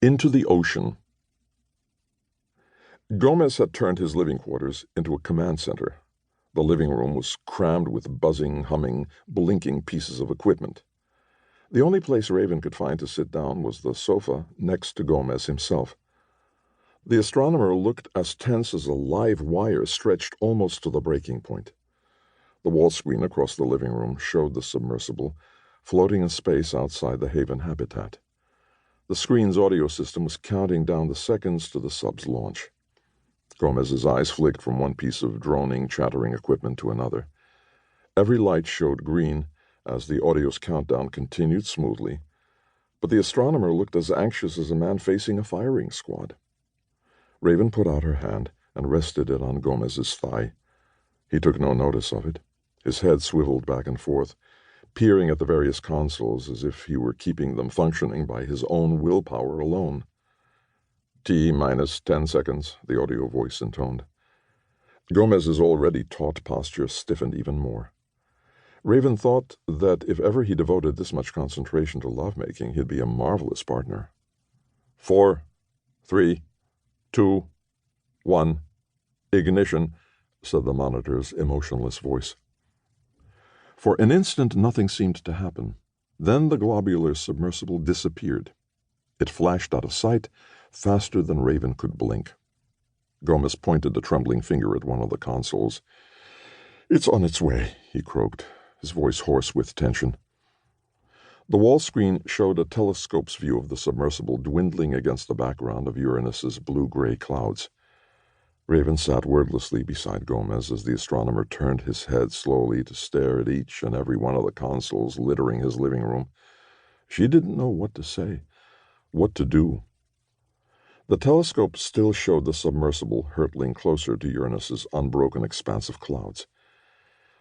Into the ocean. Gomez had turned his living quarters into a command center. The living room was crammed with buzzing, humming, blinking pieces of equipment. The only place Raven could find to sit down was the sofa next to Gomez himself. The astronomer looked as tense as a live wire stretched almost to the breaking point. The wall screen across the living room showed the submersible, floating in space outside the Haven habitat. The screen's audio system was counting down the seconds to the sub's launch. Gomez's eyes flicked from one piece of droning, chattering equipment to another. Every light showed green as the audio's countdown continued smoothly, but the astronomer looked as anxious as a man facing a firing squad. Raven put out her hand and rested it on Gomez's thigh. He took no notice of it. His head swiveled back and forth, peering at the various consoles as if he were keeping them functioning by his own willpower alone. T-minus 10 seconds, the audio voice intoned. Gomez's already taut posture stiffened even more. Raven thought that if ever he devoted this much concentration to lovemaking, he'd be a marvelous partner. 4, 3, 2, 1, ignition, said the monitor's emotionless voice. For an instant, nothing seemed to happen. Then the globular submersible disappeared. It flashed out of sight faster than Raven could blink. Gomez pointed a trembling finger at one of the consoles. "It's on its way," he croaked, his voice hoarse with tension. The wall screen showed a telescope's view of the submersible dwindling against the background of Uranus's blue-gray clouds. Raven sat wordlessly beside Gomez as the astronomer turned his head slowly to stare at each and every one of the consoles littering his living room. She didn't know what to say, what to do. The telescope still showed the submersible hurtling closer to Uranus's unbroken expanse of clouds.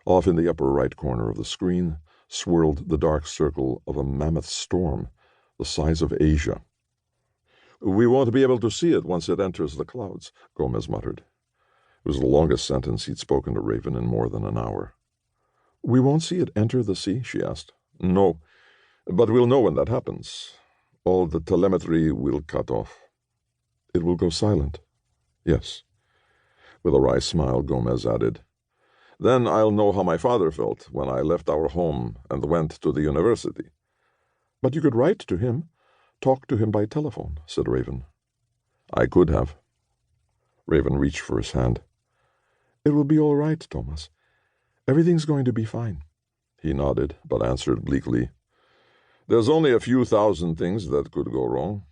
Off in the upper right corner of the screen swirled the dark circle of a mammoth storm the size of Asia. "We won't be able to see it once it enters the clouds," Gomez muttered. It was the longest sentence he'd spoken to Raven in more than an hour. "We won't see it enter the sea?" she asked. "No, but we'll know when that happens. All the telemetry will cut off." "It will go silent?" "Yes." With a wry smile, Gomez added, "Then I'll know how my father felt when I left our home and went to the university." "But you could write to him. Talk to him by telephone," said Raven. "I could have." Raven reached for his hand. "It will be all right, Thomas. Everything's going to be fine." He nodded, but answered bleakly, "There's only a few thousand things that could go wrong.